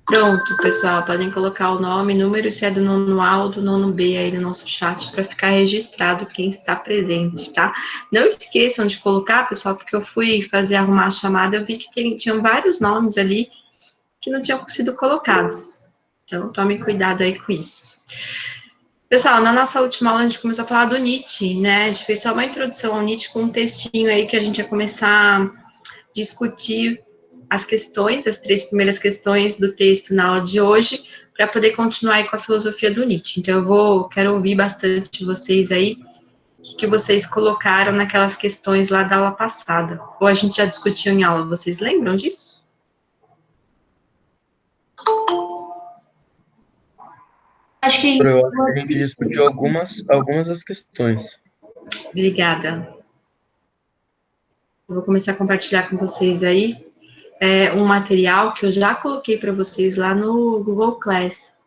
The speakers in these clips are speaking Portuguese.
Pronto, pessoal, podem colocar o nome, número, se é do nono A ou do nono B aí no nosso chat, para ficar registrado quem está presente, tá? Não esqueçam de colocar, pessoal, porque eu fui fazer arrumar a chamada, eu vi que tinham vários nomes ali que não tinham sido colocados. Então, tome cuidado aí com isso. Pessoal, na nossa última aula a gente começou a falar do Nietzsche, né? A gente fez só uma introdução ao Nietzsche com um textinho aí que a gente ia começar a discutir as questões, as 3 primeiras questões do texto na aula de hoje, para poder continuar aí com a filosofia do Nietzsche. Então, quero ouvir bastante vocês aí, o que vocês colocaram naquelas questões lá da aula passada. Ou a gente já discutiu em aula, vocês lembram disso? Acho que a gente discutiu algumas das questões. Obrigada. Eu vou começar a compartilhar com vocês aí um material que eu já coloquei para vocês lá no Google Class.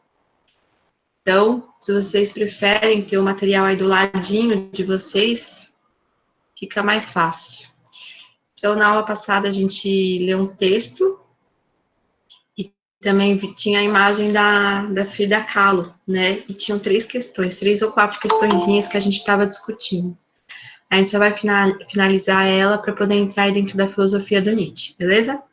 Então, se vocês preferem ter o material aí do ladinho de vocês, fica mais fácil. Então, na aula passada, a gente leu um texto e também tinha a imagem da Frida Kahlo, né? E tinham 3 questões, 3 ou 4 questõezinhas que a gente estava discutindo. A gente só vai finalizar ela para poder entrar dentro da filosofia do Nietzsche, beleza?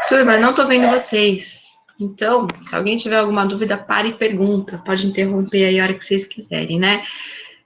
Turma, não estou vendo vocês. Então, se alguém tiver alguma dúvida, pare e pergunta. Pode interromper aí a hora que vocês quiserem, né?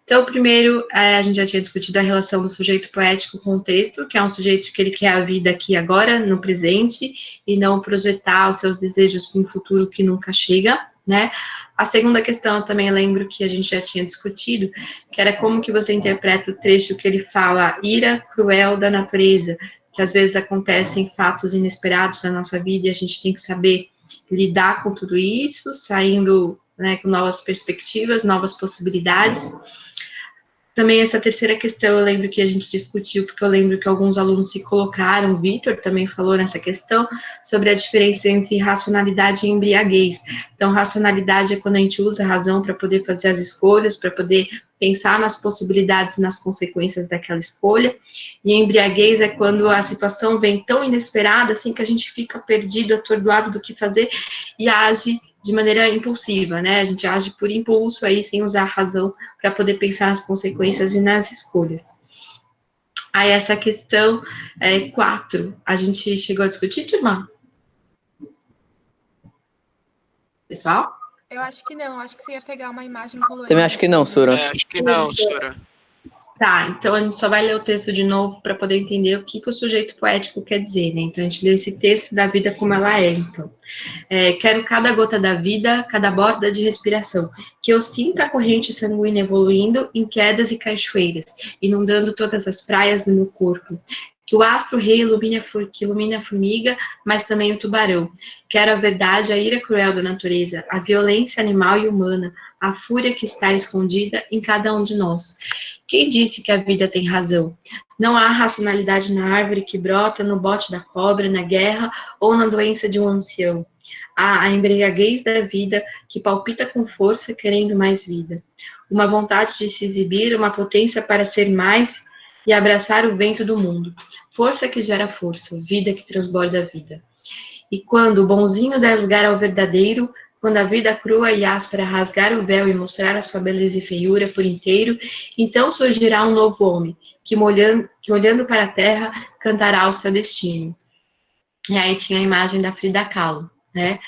Então, primeiro, a gente já tinha discutido a relação do sujeito poético com o texto, que é um sujeito que ele quer a vida aqui agora, no presente, e não projetar os seus desejos para um futuro que nunca chega, né? A segunda questão, eu também lembro que a gente já tinha discutido, que era como que você interpreta o trecho que ele fala, ira cruel da natureza, que às vezes acontecem fatos inesperados na nossa vida e a gente tem que saber lidar com tudo isso, saindo, né, com novas perspectivas, novas possibilidades. Também essa terceira questão, eu lembro que a gente discutiu, porque eu lembro que alguns alunos se colocaram, o Vitor também falou nessa questão, sobre a diferença entre racionalidade e embriaguez. Então, racionalidade é quando a gente usa a razão para poder fazer as escolhas, para poder pensar nas possibilidades e nas consequências daquela escolha, e embriaguez é quando a situação vem tão inesperada, assim, que a gente fica perdido, atordoado do que fazer, e age de maneira impulsiva, né? A gente age por impulso aí, sem usar a razão para poder pensar nas consequências e nas escolhas. Aí essa questão 4, a gente chegou a discutir, turma? Pessoal? Eu acho que não, acho que você ia pegar uma imagem colorida. Também acho que não, Sora. Acho que não, Sora. Tá, então a gente só vai ler o texto de novo para poder entender o que o sujeito poético quer dizer, né? Então a gente lê esse texto da vida como ela é, então. Quero cada gota da vida, cada borda de respiração, que eu sinta a corrente sanguínea evoluindo em quedas e cachoeiras, inundando todas as praias do meu corpo. Que o astro rei que ilumine a formiga, mas também o tubarão. Quero a verdade, a ira cruel da natureza, a violência animal e humana, a fúria que está escondida em cada um de nós. Quem disse que a vida tem razão? Não há racionalidade na árvore que brota, no bote da cobra, na guerra ou na doença de um ancião. Há a embriaguez da vida que palpita com força, querendo mais vida. Uma vontade de se exibir, uma potência para ser mais e abraçar o vento do mundo. Força que gera força, vida que transborda a vida. E quando o bonzinho der lugar ao verdadeiro, quando a vida crua e áspera rasgar o véu e mostrar a sua beleza e feiura por inteiro, então surgirá um novo homem, que olhando para a terra, cantará o seu destino. E aí tinha a imagem da Frida Kahlo, né?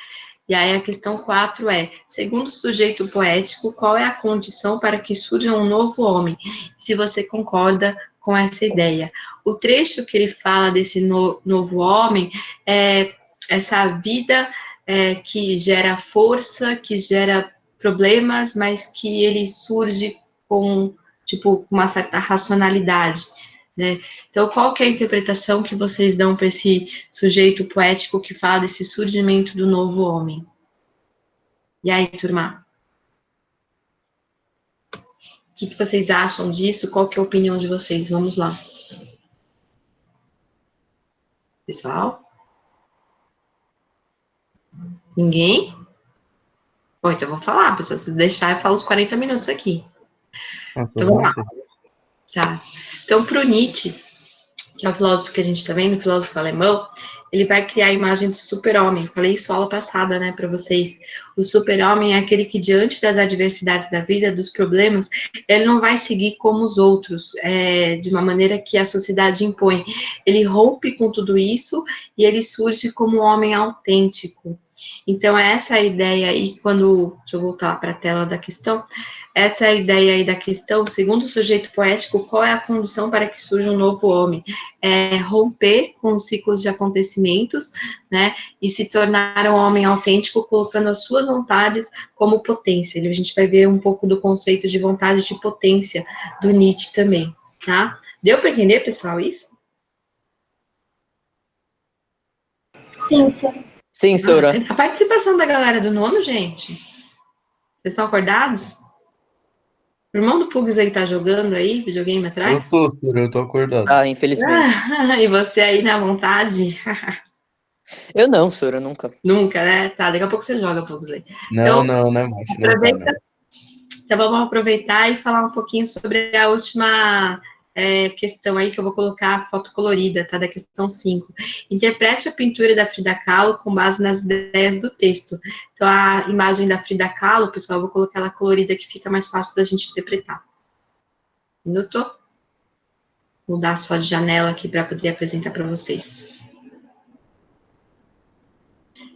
E aí a questão 4 segundo o sujeito poético, qual é a condição para que surja um novo homem? Se você concorda com essa ideia. O trecho que ele fala desse novo homem é essa vida que gera força, que gera problemas, mas que ele surge com, uma certa racionalidade, né? Então, qual que é a interpretação que vocês dão para esse sujeito poético que fala desse surgimento do novo homem? E aí, turma? O que vocês acham disso? Qual que é a opinião de vocês? Vamos lá. Pessoal? Ninguém? Bom, então eu vou falar, pessoal. Se deixar, eu falo os 40 minutos aqui. Então, vamos lá. Tá. Então, para o Nietzsche, que é o filósofo que a gente está vendo, o filósofo alemão, ele vai criar a imagem do super-homem. Falei isso aula passada, né, para vocês. O super-homem é aquele que, diante das adversidades da vida, dos problemas, ele não vai seguir como os outros, de uma maneira que a sociedade impõe. Ele rompe com tudo isso e ele surge como um homem autêntico. Então, essa é a ideia aí, deixa eu voltar para a tela da questão, essa é a ideia aí da questão, segundo o sujeito poético, qual é a condição para que surja um novo homem? É romper com os ciclos de acontecimentos, né, e se tornar um homem autêntico, colocando as suas vontades como potência. A gente vai ver um pouco do conceito de vontade de potência do Nietzsche também, tá? Deu para entender, pessoal, isso? Sim, senhor. Sim, Sora. A participação da galera do nono, gente. Vocês estão acordados? O irmão do Pugs aí tá jogando aí, videogame atrás? Eu tô acordado. Ah, infelizmente. E você aí na vontade? Eu não, Sora, nunca. Nunca, né? Tá, daqui a pouco você joga, Pugs aí. Não, né, macho? Não tá, não. Então vamos aproveitar e falar um pouquinho sobre a última questão aí, que eu vou colocar a foto colorida, tá? Da questão 5. Interprete a pintura da Frida Kahlo com base nas ideias do texto. Então, a imagem da Frida Kahlo, pessoal, eu vou colocar ela colorida, que fica mais fácil da gente interpretar. Minuto. Vou mudar só de janela aqui para poder apresentar para vocês.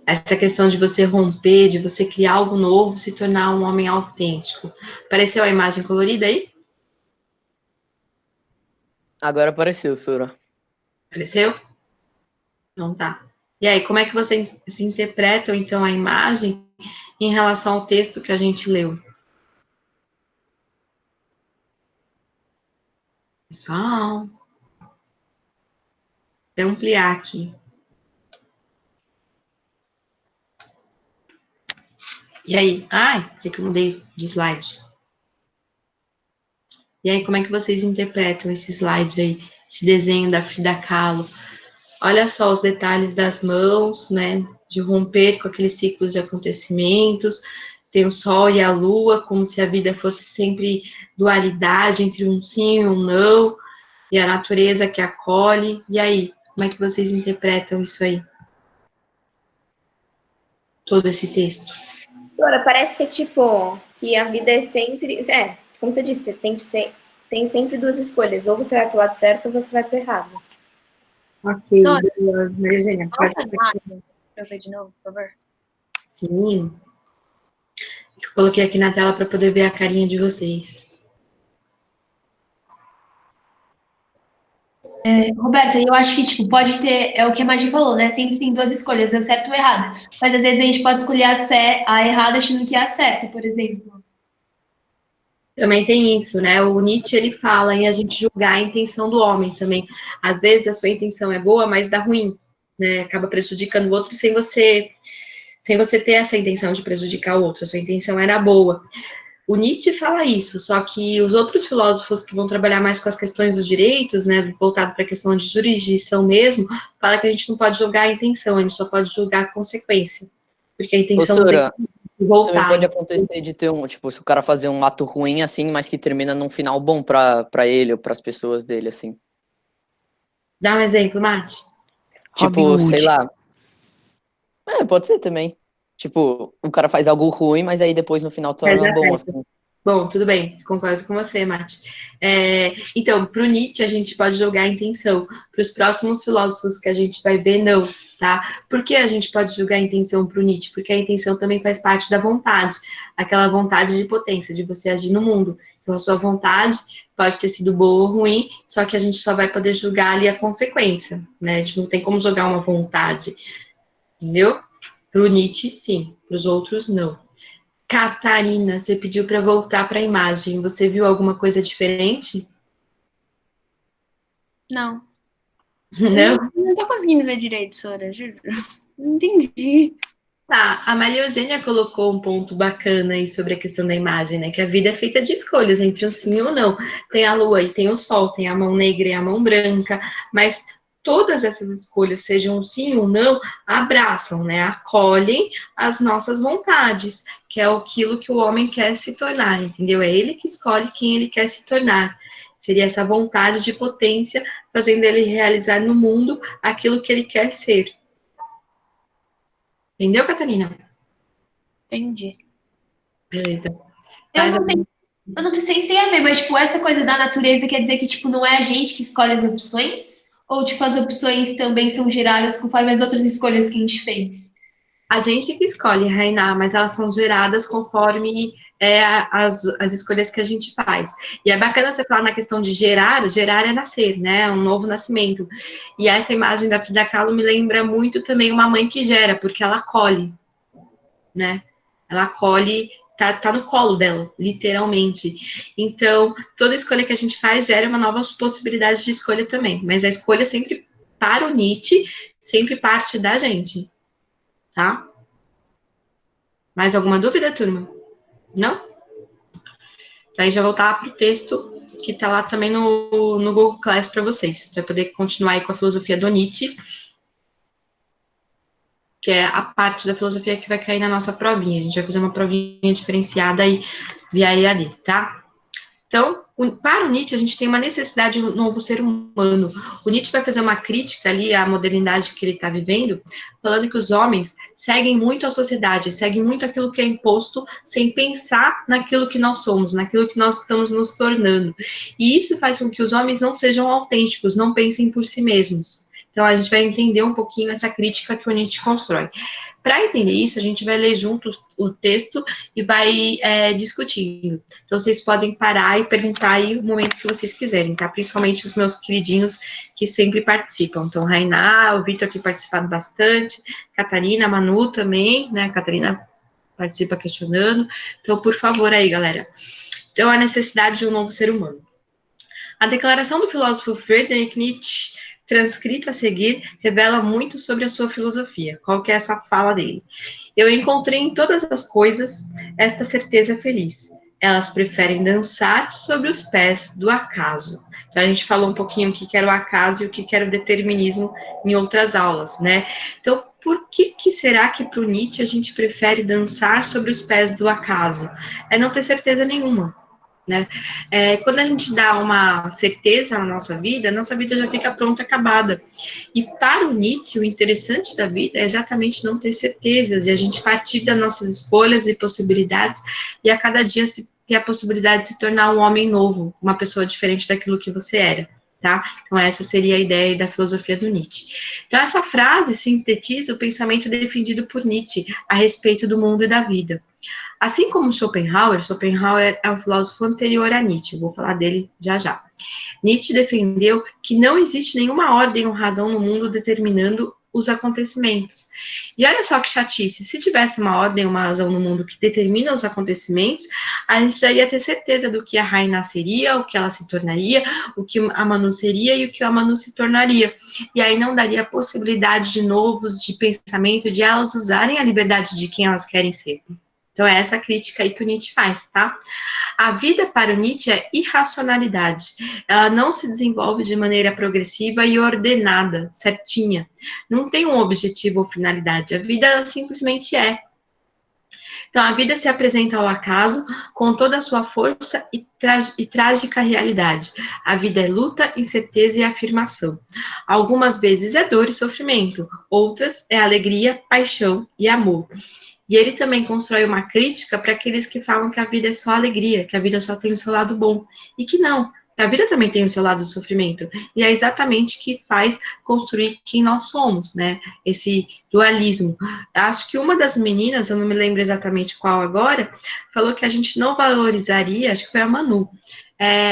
Essa questão de você romper, de você criar algo novo, se tornar um homem autêntico. Apareceu a imagem colorida aí? Agora apareceu, Sora. Apareceu? Então tá. E aí, como é que vocês interpretam, então, a imagem em relação ao texto que a gente leu? Pessoal, vou ampliar aqui. E aí? Ai, por que eu mudei de slide? E aí, como é que vocês interpretam esse slide aí, esse desenho da Frida Kahlo? Olha só os detalhes das mãos, né? De romper com aqueles ciclos de acontecimentos. Tem o sol e a lua, como se a vida fosse sempre dualidade entre um sim e um não, e a natureza que acolhe. E aí, como é que vocês interpretam isso aí? Todo esse texto. Agora, parece que é tipo, que a vida é sempre... como você disse, tem sempre duas escolhas. Ou você vai pro lado certo ou você vai pro errado. Ok, Só- Maria Eugênia, pode Pra eu ver de novo, por favor. Sim. Eu coloquei aqui na tela para poder ver a carinha de vocês. Roberta, eu acho que, tipo, pode ter, é o que a Magi falou, né? Sempre tem duas escolhas, a certa ou a errada. Mas às vezes a gente pode escolher a errada achando que é a certa, por exemplo. Também tem isso, né? O Nietzsche, ele fala em a gente julgar a intenção do homem também. Às vezes a sua intenção é boa, mas dá ruim, né? Acaba prejudicando o outro sem você ter essa intenção de prejudicar o outro. A sua intenção era boa. O Nietzsche fala isso, só que os outros filósofos que vão trabalhar mais com as questões dos direitos, né, voltado para a questão de jurisdição mesmo, fala que a gente não pode julgar a intenção, a gente só pode julgar a consequência. Porque a intenção Sora, tem que voltar. também pode acontecer de ter se o cara fazer um ato ruim, assim, mas que termina num final bom pra ele ou pras pessoas dele, assim. Dá um exemplo, Mate. Tipo, sei lá. Pode ser também. Tipo, o cara faz algo ruim, mas aí depois no final torna bom, assim. Bom, tudo bem, concordo com você, Mate. Então, para o Nietzsche, a gente pode julgar a intenção. Para os próximos filósofos que a gente vai ver, não, tá? Por que a gente pode julgar a intenção para o Nietzsche? Porque a intenção também faz parte da vontade, aquela vontade de potência, de você agir no mundo. Então, a sua vontade pode ter sido boa ou ruim, só que a gente só vai poder julgar ali a consequência, né? A gente não tem como jogar uma vontade, entendeu? Para o Nietzsche, sim. Para os outros, não. Catarina, você pediu para voltar para a imagem. Você viu alguma coisa diferente? Não. Não? Não tô conseguindo ver direito, Sora, juro. Não entendi. Tá, a Maria Eugênia colocou um ponto bacana aí sobre a questão da imagem, né? Que a vida é feita de escolhas entre o sim ou não. Tem a lua e tem o sol, tem a mão negra e a mão branca, mas todas essas escolhas, sejam um sim ou não, abraçam, né? Acolhem as nossas vontades, que é aquilo que o homem quer se tornar, entendeu? É ele que escolhe quem ele quer se tornar. Seria essa vontade de potência, fazendo ele realizar no mundo aquilo que ele quer ser, Entendeu, Catarina? Entendi. Beleza. Eu Mas, não sei, eu não sei se tem a ver, mas, tipo, essa coisa da natureza quer dizer que, tipo, não é a gente que escolhe as opções? Ou, tipo, as opções também são geradas conforme as outras escolhas que a gente fez? a gente que escolhe reinar, mas elas são geradas conforme as escolhas que a gente faz. E é bacana você falar na questão de gerar é nascer, né? Um novo nascimento. E essa imagem da Frida Kahlo me lembra muito também uma mãe que gera, porque ela colhe, né? Ela colhe, tá no colo dela, literalmente. Então, toda escolha que a gente faz gera uma nova possibilidade de escolha também. Mas a escolha sempre, para o Nietzsche, sempre parte da gente, tá? Mais alguma dúvida, turma? Não? Então, aí já voltar para o texto que está lá também no Google Class para vocês, para poder continuar aí com a filosofia do Nietzsche, que é a parte da filosofia que vai cair na nossa provinha. A gente vai fazer uma provinha diferenciada aí via EAD, tá? Então, para o Nietzsche, a gente tem uma necessidade de um novo ser humano. O Nietzsche vai fazer uma crítica ali à modernidade que ele está vivendo, falando que os homens seguem muito a sociedade, seguem muito aquilo que é imposto, sem pensar naquilo que nós somos, naquilo que nós estamos nos tornando. E isso faz com que os homens não sejam autênticos, não pensem por si mesmos. Então, a gente vai entender um pouquinho essa crítica que o Nietzsche constrói. Para entender isso, a gente vai ler junto o texto e vai discutindo. Então, vocês podem parar e perguntar aí o momento que vocês quiserem, tá? Principalmente os meus queridinhos que sempre participam. Então, Rainá, o Vitor tem participado bastante, Catarina, a Manu também, né? A Catarina participa questionando. Então, por favor aí, galera. Então, a necessidade de um novo ser humano. A declaração do filósofo Friedrich Nietzsche, transcrita a seguir, revela muito sobre a sua filosofia. Qual que é essa fala dele? Eu encontrei em todas as coisas esta certeza feliz. Elas preferem dançar sobre os pés do acaso. Então, a gente falou um pouquinho o que era o acaso e o que era o determinismo em outras aulas, né? Então, por que será que para o Nietzsche a gente prefere dançar sobre os pés do acaso? É não ter certeza nenhuma. Né? Quando a gente dá uma certeza na nossa vida já fica pronta, acabada. E para o Nietzsche, o interessante da vida é exatamente não ter certezas, e a gente partir das nossas escolhas e possibilidades, e a cada dia ter a possibilidade de se tornar um homem novo, uma pessoa diferente daquilo que você era. Tá? Então, essa seria a ideia da filosofia do Nietzsche. Então, essa frase sintetiza o pensamento defendido por Nietzsche a respeito do mundo e da vida. Assim como Schopenhauer é um filósofo anterior a Nietzsche, vou falar dele já já. Nietzsche defendeu que não existe nenhuma ordem ou razão no mundo determinando os acontecimentos. E olha só que chatice, se tivesse uma ordem ou uma razão no mundo que determina os acontecimentos, a gente já ia ter certeza do que a Rainha seria, o que ela se tornaria, o que a Manu seria e o que a Manu se tornaria. E aí não daria possibilidade de novos, de pensamento, de elas usarem a liberdade de quem elas querem ser. Então, é essa crítica aí que o Nietzsche faz, tá? A vida para o Nietzsche é irracionalidade. Ela não se desenvolve de maneira progressiva e ordenada, certinha. Não tem um objetivo ou finalidade. A vida simplesmente é. Então, a vida se apresenta ao acaso com toda a sua força e trágica realidade. A vida é luta, incerteza e afirmação. Algumas vezes é dor e sofrimento, outras é alegria, paixão e amor. E ele também constrói uma crítica para aqueles que falam que a vida é só alegria, que a vida só tem o seu lado bom. E que não, que a vida também tem o seu lado de sofrimento. E é exatamente o que faz construir quem nós somos, né? Esse dualismo. Acho que uma das meninas, eu não me lembro exatamente qual agora, falou que a gente não valorizaria, acho que foi a Manu,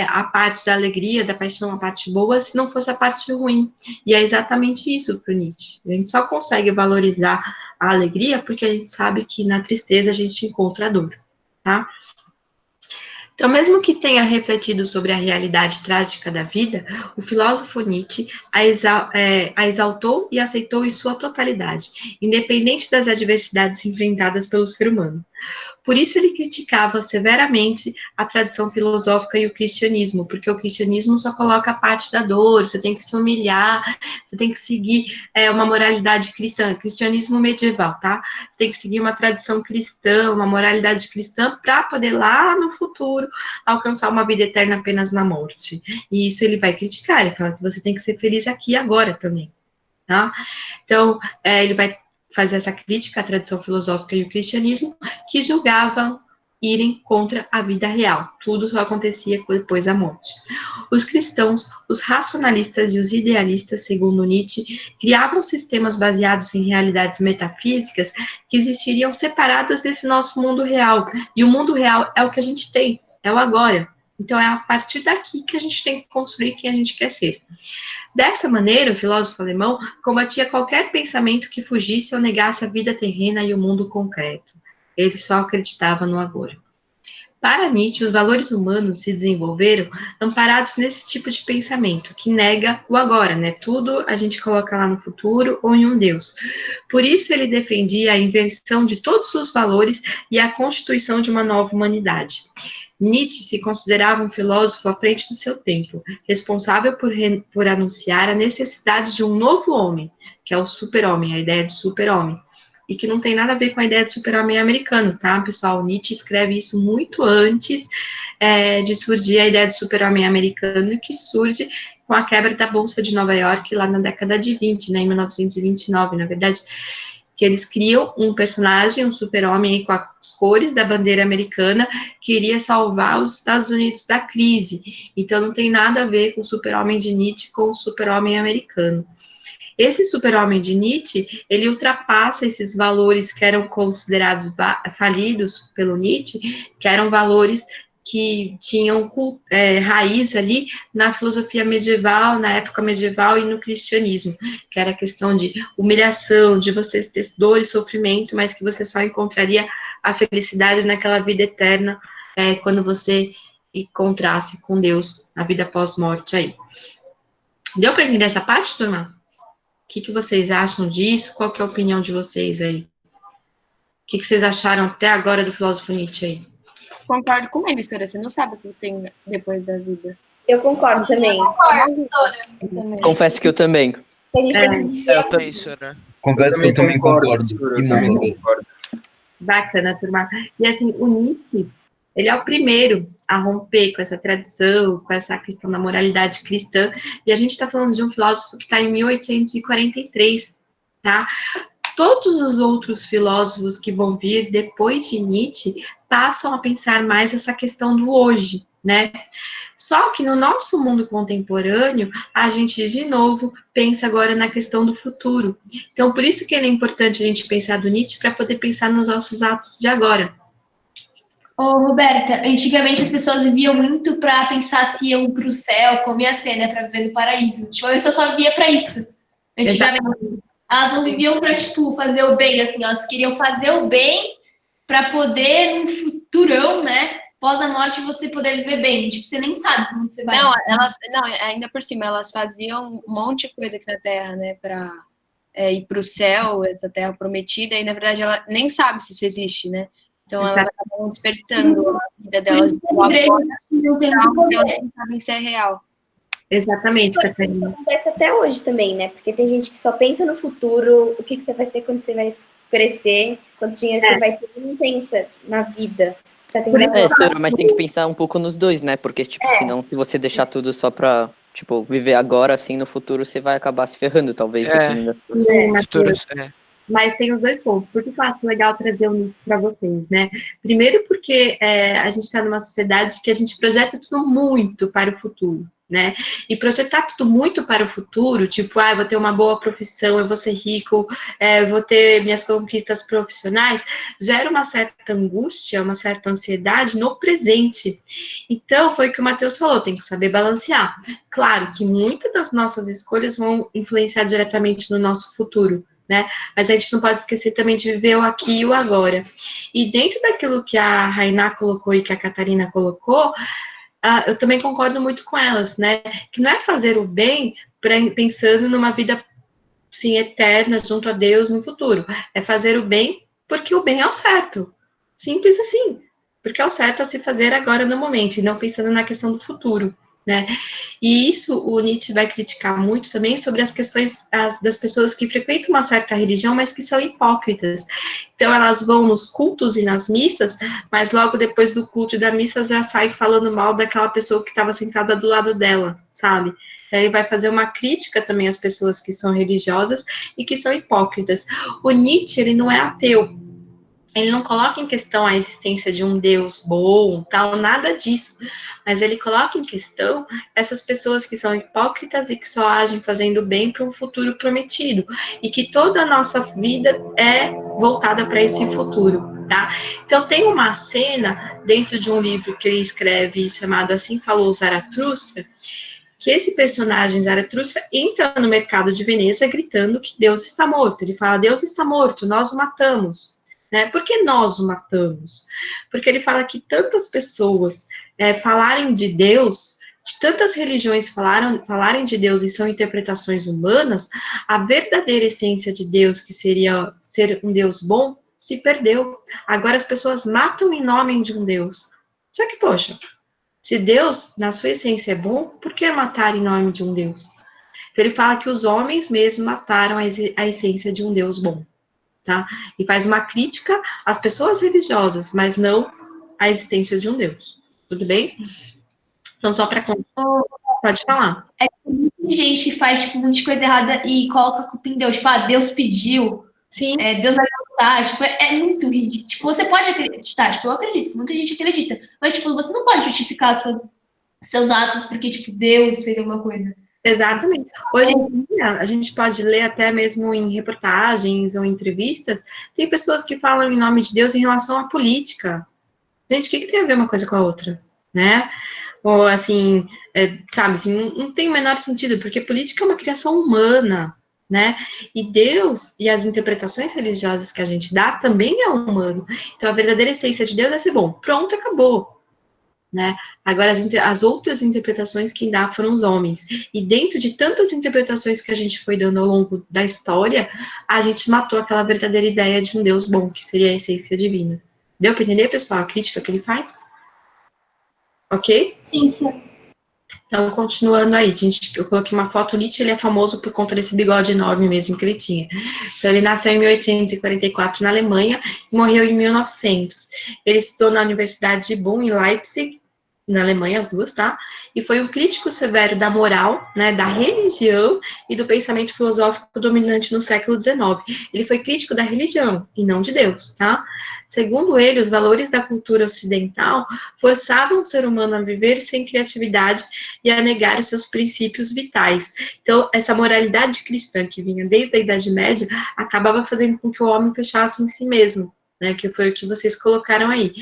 a parte da alegria, da paixão, a parte boa, se não fosse a parte ruim. E é exatamente isso para o Nietzsche. A gente só consegue valorizar a alegria porque a gente sabe que na tristeza a gente encontra a dor, tá? Então, mesmo que tenha refletido sobre a realidade trágica da vida, o filósofo Nietzsche a exaltou e aceitou em sua totalidade, independente das adversidades enfrentadas pelo ser humano. Por isso ele criticava severamente a tradição filosófica e o cristianismo, porque o cristianismo só coloca a parte da dor, você tem que se humilhar, você tem que seguir uma moralidade cristã, cristianismo medieval, tá? Você tem que seguir uma tradição cristã, uma moralidade cristã, para poder lá no futuro alcançar uma vida eterna apenas na morte. E isso ele vai criticar, ele fala que você tem que ser feliz aqui e agora também, tá? Então, ele vai fazer essa crítica à tradição filosófica e o cristianismo, que julgavam irem contra a vida real. Tudo só acontecia depois da morte. Os cristãos, os racionalistas e os idealistas, segundo Nietzsche, criavam sistemas baseados em realidades metafísicas que existiriam separadas desse nosso mundo real. E o mundo real é o que a gente tem, é o agora. Então, é a partir daqui que a gente tem que construir quem a gente quer ser. Dessa maneira, o filósofo alemão combatia qualquer pensamento que fugisse ou negasse a vida terrena e o mundo concreto. Ele só acreditava no agora. Para Nietzsche, os valores humanos se desenvolveram amparados nesse tipo de pensamento, que nega o agora, né? Tudo a gente coloca lá no futuro ou em um Deus. Por isso, ele defendia a inversão de todos os valores e a constituição de uma nova humanidade. Nietzsche se considerava um filósofo à frente do seu tempo, responsável por anunciar a necessidade de um novo homem, que é o super-homem, a ideia de super-homem, e que não tem nada a ver com a ideia de super-homem americano, tá, pessoal? Nietzsche escreve isso muito antes de surgir a ideia de super-homem americano, e que surge com a quebra da Bolsa de Nova York lá na década de 20, né, em 1929, na verdade, que eles criam um personagem, um super-homem com as cores da bandeira americana, que iria salvar os Estados Unidos da crise. Então, não tem nada a ver com o super-homem de Nietzsche com o super-homem americano. Esse super-homem de Nietzsche, ele ultrapassa esses valores que eram considerados falidos pelo Nietzsche, que eram valores que tinham raiz ali na filosofia medieval, na época medieval e no cristianismo, que era a questão de humilhação, de você ter dor e sofrimento, mas que você só encontraria a felicidade naquela vida eterna, quando você encontrasse com Deus na vida pós-morte aí. Deu para entender essa parte, turma? O que vocês acham disso? Qual que é a opinião de vocês aí? O que vocês acharam até agora do filósofo Nietzsche aí? Concordo com ele, História. Você não sabe o que tem depois da vida. Eu concordo também. Eu também. Confesso que eu também. A gente tem que viver Eu também, senhora. Confesso que eu também concordo. senhora, E eu também muito. concordo. Bacana, turma. E assim, o Nietzsche, ele é o primeiro a romper com essa tradição, com essa questão da moralidade cristã, e a gente está falando de um filósofo que está em 1843, tá? Todos os outros filósofos que vão vir depois de Nietzsche passam a pensar mais essa questão do hoje, né? Só que no nosso mundo contemporâneo, a gente, de novo, pensa agora na questão do futuro. Então, por isso que é importante a gente pensar do Nietzsche, para poder pensar nos nossos atos de agora. Ô, Roberta, antigamente as pessoas viviam muito pra pensar se iam pro céu, como ia ser, né, pra viver no paraíso. Tipo, a pessoa só vivia pra isso. Antigamente, elas não viviam pra, tipo, fazer o bem, assim, elas queriam fazer o bem pra poder, num futurão, né, pós a morte, você poder viver bem. Tipo, você nem sabe como você vai. Não, ainda por cima, elas faziam um monte de coisa aqui na Terra, né, pra ir pro céu, essa Terra prometida, e na verdade ela nem sabe se isso existe, né? Então elas acabam desperdiçando a vida delas de uma forma que elas não sabem se é real. Exatamente, Isso Catarina. acontece até hoje também, né? Porque tem gente que só pensa no futuro, o que você vai ser quando você vai crescer, quanto dinheiro você vai ter, não pensa na vida. Senhora, mas tem que pensar um pouco nos dois, né? Porque, tipo, senão, se você deixar tudo só pra, tipo, viver agora, assim, no futuro, você vai acabar se ferrando, talvez. dependendo da situação. Futuros, Mas tem os dois pontos. Por que eu acho legal trazer o Nietzsche para vocês, né? Primeiro porque a gente está numa sociedade que a gente projeta tudo muito para o futuro, né? E projetar tudo muito para o futuro, tipo, eu vou ter uma boa profissão, eu vou ser rico, eu vou ter minhas conquistas profissionais, gera uma certa angústia, uma certa ansiedade no presente. Então, foi o que o Matheus falou, tem que saber balancear. Claro que muitas das nossas escolhas vão influenciar diretamente no nosso futuro, né? Mas a gente não pode esquecer também de viver o aqui e o agora. E dentro daquilo que a Rainá colocou e que a Catarina colocou, eu também concordo muito com elas, né? Que não é fazer o bem pensando numa vida, sim, eterna junto a Deus no futuro. É fazer o bem porque o bem é o certo. Simples assim. Porque é o certo a se fazer agora no momento, e não pensando na questão do futuro, né? E isso o Nietzsche vai criticar muito também sobre as questões das pessoas que frequentam uma certa religião, mas que são hipócritas. Então, elas vão nos cultos e nas missas, mas logo depois do culto e da missa já sai falando mal daquela pessoa que estava sentada do lado dela, sabe? Ele vai fazer uma crítica também às pessoas que são religiosas e que são hipócritas. O Nietzsche, ele não é ateu. Ele não coloca em questão a existência de um Deus bom, tal, nada disso. Mas ele coloca em questão essas pessoas que são hipócritas e que só agem fazendo bem para um futuro prometido. E que toda a nossa vida é voltada para esse futuro, tá? Então, tem uma cena dentro de um livro que ele escreve chamado Assim Falou Zaratustra, que esse personagem, Zaratustra, entra no mercado de Veneza gritando que Deus está morto. Ele fala, Deus está morto, nós o matamos. Né? Por que nós o matamos? Porque ele fala que tantas pessoas falarem de Deus, que tantas religiões falarem de Deus e são interpretações humanas, a verdadeira essência de Deus, que seria ser um Deus bom, se perdeu. Agora as pessoas matam em nome de um Deus. Só que, poxa, se Deus, na sua essência, é bom, por que matar em nome de um Deus? Então, ele fala que os homens mesmo mataram a essência de um Deus bom. Tá? E faz uma crítica às pessoas religiosas, mas não à existência de um Deus. Tudo bem? Então, só para pode falar. É que tem gente que faz tipo, muita coisa errada e coloca a culpa em Deus. Tipo, Deus pediu. Sim. Deus vai gostar. Tipo, é muito ridículo. Tipo, você pode acreditar. Tipo, eu acredito. Muita gente acredita. Mas, tipo, você não pode justificar seus atos porque, tipo, Deus fez alguma coisa. Exatamente. Hoje em dia, a gente pode ler até mesmo em reportagens ou entrevistas, tem pessoas que falam em nome de Deus em relação à política. Gente, o que tem a ver uma coisa com a outra, né? Ou assim, sabe, assim, não tem o menor sentido, porque política é uma criação humana, né? E Deus e as interpretações religiosas que a gente dá também é humano. Então, a verdadeira essência de Deus é ser bom. Pronto, acabou. Né? Agora, as outras interpretações que dá foram os homens. E dentro de tantas interpretações que a gente foi dando ao longo da história, a gente matou aquela verdadeira ideia de um Deus bom, que seria a essência divina. Deu para entender, pessoal, a crítica que ele faz? Ok? Sim, sim. Então, continuando aí, eu coloquei uma foto, Nietzsche, ele é famoso por conta desse bigode enorme mesmo que ele tinha. Então, ele nasceu em 1844 na Alemanha e morreu em 1900. Ele estudou na Universidade de Bonn, em Leipzig, na Alemanha, as duas, tá? E foi um crítico severo da moral, né, da religião e do pensamento filosófico dominante no século XIX. Ele foi crítico da religião e não de Deus, tá? Segundo ele, os valores da cultura ocidental forçavam o ser humano a viver sem criatividade e a negar os seus princípios vitais. Então, essa moralidade cristã que vinha desde a Idade Média acabava fazendo com que o homem fechasse em si mesmo, né, que foi o que vocês colocaram aí.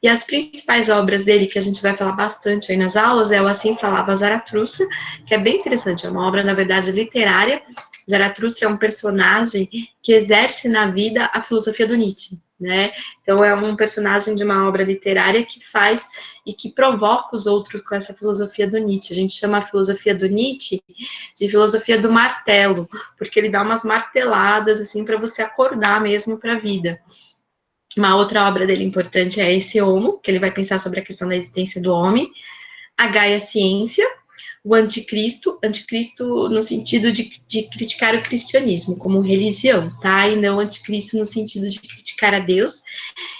E as principais obras dele, que a gente vai falar bastante aí nas aulas, é o Assim Falava Zaratustra, que é bem interessante, é uma obra, na verdade, literária. Zaratustra é um personagem que exerce na vida a filosofia do Nietzsche, né? Então, é um personagem de uma obra literária que faz e que provoca os outros com essa filosofia do Nietzsche. A gente chama a filosofia do Nietzsche de filosofia do martelo, porque ele dá umas marteladas, assim, para você acordar mesmo para a vida. Uma outra obra dele importante é Esse Homo, que ele vai pensar sobre a questão da existência do homem, a Gaia Ciência, o Anticristo no sentido de criticar o cristianismo como religião, tá? E não Anticristo no sentido de criticar a Deus.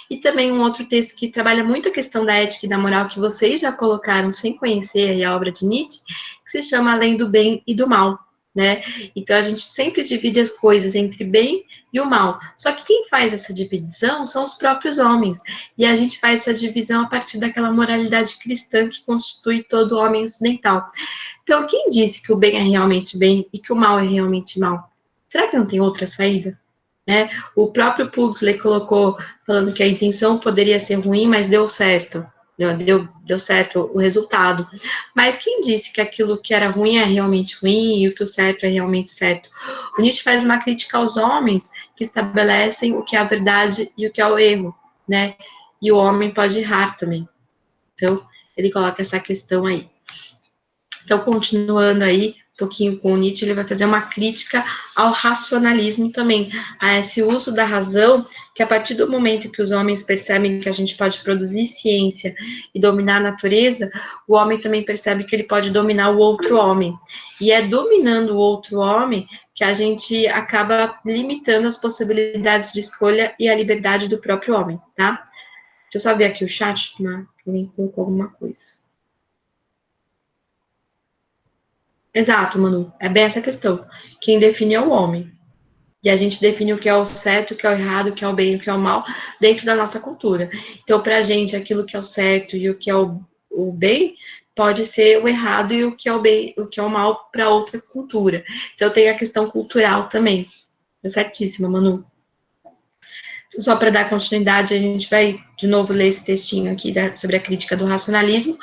E também um outro texto que trabalha muito a questão da ética e da moral, que vocês já colocaram sem conhecer aí a obra de Nietzsche, que se chama Além do Bem e do Mal, né? Então, a gente sempre divide as coisas entre bem e o mal. Só que quem faz essa divisão são os próprios homens. E a gente faz essa divisão a partir daquela moralidade cristã que constitui todo homem ocidental. Então, quem disse que o bem é realmente bem e que o mal é realmente mal? Será que não tem outra saída? Né? O próprio Pugsley colocou, falando que a intenção poderia ser ruim, mas deu certo. Deu certo o resultado. Mas quem disse que aquilo que era ruim é realmente ruim e o que o certo é realmente certo? O Nietzsche faz uma crítica aos homens que estabelecem o que é a verdade e o que é o erro, né? E o homem pode errar também. Então, ele coloca essa questão aí. Então, continuando aí, pouquinho com o Nietzsche, ele vai fazer uma crítica ao racionalismo também, a esse uso da razão, que a partir do momento que os homens percebem que a gente pode produzir ciência e dominar a natureza, o homem também percebe que ele pode dominar o outro homem. E é dominando o outro homem que a gente acaba limitando as possibilidades de escolha e a liberdade do próprio homem, tá? Deixa eu só ver aqui o chat, alguém colocou alguma coisa. Exato, Manu, é bem essa questão. Quem define é o homem. E a gente define o que é o certo, o que é o errado, o que é o bem, o que é o mal, dentro da nossa cultura. Então, pra gente, aquilo que é o certo e o que é o bem, pode ser o errado e o que é o bem, o que é o mal para outra cultura. Então, tem a questão cultural também. É certíssima, Manu. Só para dar continuidade, a gente vai, de novo, ler esse textinho aqui sobre a crítica do racionalismo.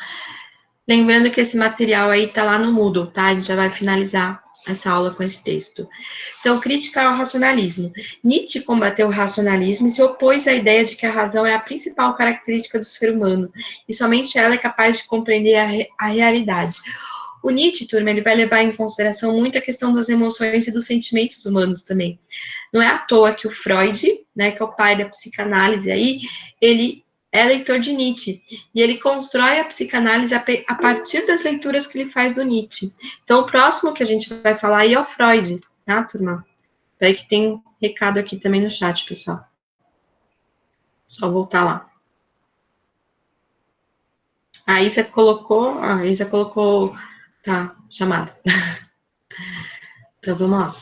Lembrando que esse material aí tá lá no Moodle, tá? A gente já vai finalizar essa aula com esse texto. Então, crítica ao racionalismo. Nietzsche combateu o racionalismo e se opôs à ideia de que a razão é a principal característica do ser humano, e somente ela é capaz de compreender a realidade. O Nietzsche, turma, ele vai levar em consideração muito a questão das emoções e dos sentimentos humanos também. Não é à toa que o Freud, né, que é o pai da psicanálise aí, ele é leitor de Nietzsche, e ele constrói a psicanálise a partir das leituras que ele faz do Nietzsche. Então, o próximo que a gente vai falar aí é o Freud, tá, turma? Peraí que tem recado aqui também no chat, pessoal. Só voltar lá. A Isa colocou, tá, chamada. Então, vamos lá.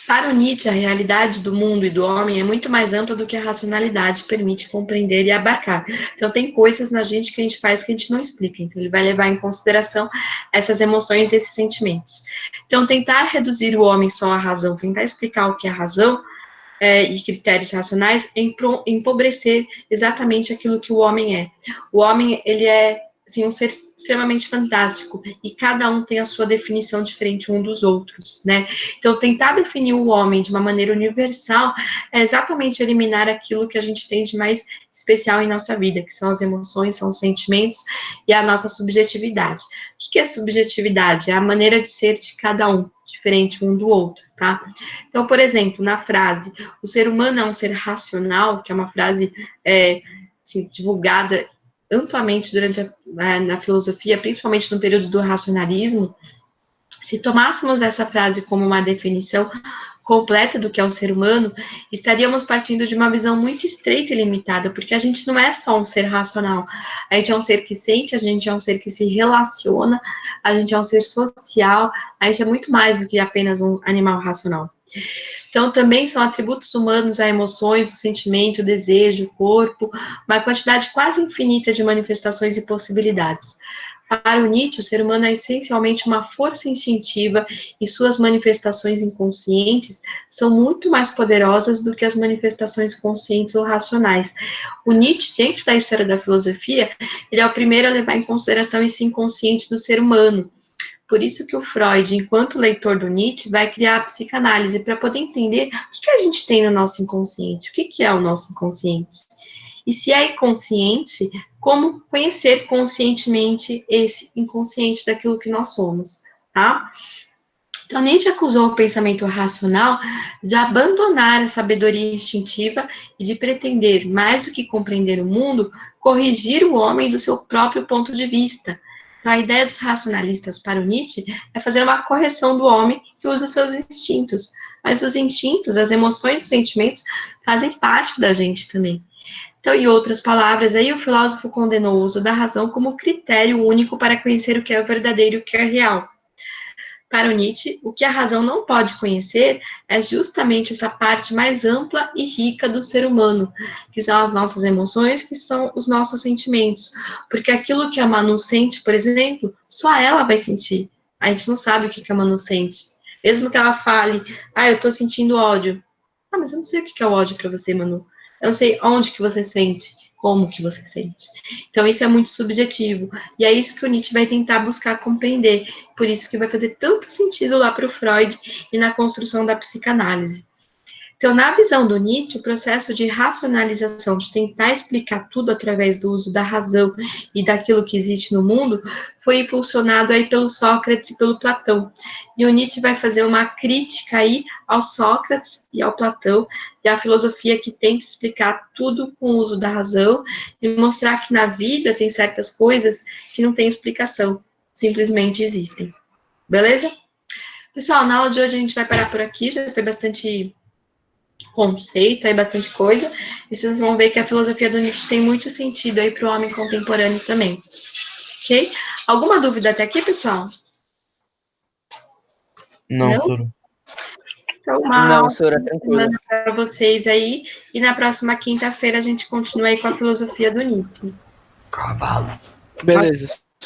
Para o Nietzsche, a realidade do mundo e do homem é muito mais ampla do que a racionalidade permite compreender e abarcar. Então, tem coisas na gente que a gente faz que a gente não explica. Então, ele vai levar em consideração essas emoções e esses sentimentos. Então, tentar reduzir o homem só à razão, tentar explicar o que é razão e critérios racionais, é empobrecer exatamente aquilo que o homem é. O homem, ele é assim, um ser extremamente fantástico, e cada um tem a sua definição diferente um dos outros, né? Então, tentar definir o homem de uma maneira universal é exatamente eliminar aquilo que a gente tem de mais especial em nossa vida, que são as emoções, são os sentimentos e a nossa subjetividade. O que é subjetividade? É a maneira de ser de cada um, diferente um do outro, tá? Então, por exemplo, na frase, o ser humano é um ser racional, que é uma frase assim, divulgada amplamente na filosofia, principalmente no período do racionalismo, se tomássemos essa frase como uma definição completa do que é o ser humano, estaríamos partindo de uma visão muito estreita e limitada, porque a gente não é só um ser racional, a gente é um ser que sente, a gente é um ser que se relaciona, a gente é um ser social, a gente é muito mais do que apenas um animal racional. Então, também são atributos humanos a emoções, o sentimento, o desejo, o corpo, uma quantidade quase infinita de manifestações e possibilidades. Para o Nietzsche, o ser humano é essencialmente uma força instintiva e suas manifestações inconscientes são muito mais poderosas do que as manifestações conscientes ou racionais. O Nietzsche, dentro da história da filosofia, ele é o primeiro a levar em consideração esse inconsciente do ser humano. Por isso que o Freud, enquanto leitor do Nietzsche, vai criar a psicanálise para poder entender o que a gente tem no nosso inconsciente, o que é o nosso inconsciente. E se é inconsciente, como conhecer conscientemente esse inconsciente daquilo que nós somos, tá? Então, Nietzsche acusou o pensamento racional de abandonar a sabedoria instintiva e de pretender, mais do que compreender o mundo, corrigir o homem do seu próprio ponto de vista. Então, a ideia dos racionalistas para o Nietzsche é fazer uma correção do homem que usa os seus instintos. Mas os instintos, as emoções, os sentimentos fazem parte da gente também. Então, em outras palavras, aí o filósofo condenou o uso da razão como critério único para conhecer o que é verdadeiro e o que é real. Para o Nietzsche, o que a razão não pode conhecer é justamente essa parte mais ampla e rica do ser humano, que são as nossas emoções, que são os nossos sentimentos. Porque aquilo que a Manu sente, por exemplo, só ela vai sentir. A gente não sabe o que a Manu sente. Mesmo que ela fale, eu tô sentindo ódio. Mas eu não sei o que é o ódio para você, Manu. Eu não sei onde que você sente, como que você sente. Então, isso é muito subjetivo. E é isso que o Nietzsche vai tentar buscar compreender. Por isso que vai fazer tanto sentido lá para o Freud e na construção da psicanálise. Então, na visão do Nietzsche, o processo de racionalização, de tentar explicar tudo através do uso da razão e daquilo que existe no mundo, foi impulsionado aí pelo Sócrates e pelo Platão. E o Nietzsche vai fazer uma crítica aí ao Sócrates e ao Platão, e à filosofia que tenta explicar tudo com o uso da razão e mostrar que na vida tem certas coisas que não tem explicação, simplesmente existem. Beleza? Pessoal, na aula de hoje a gente vai parar por aqui, já foi bastante conceito, aí bastante coisa, e vocês vão ver que a filosofia do Nietzsche tem muito sentido aí para o homem contemporâneo também, ok? Alguma dúvida até aqui, pessoal? Não, Sora. Então, Não, Sora, tranquilo. para vocês aí, e na próxima quinta-feira a gente continua aí com a filosofia do Nietzsche. Beleza.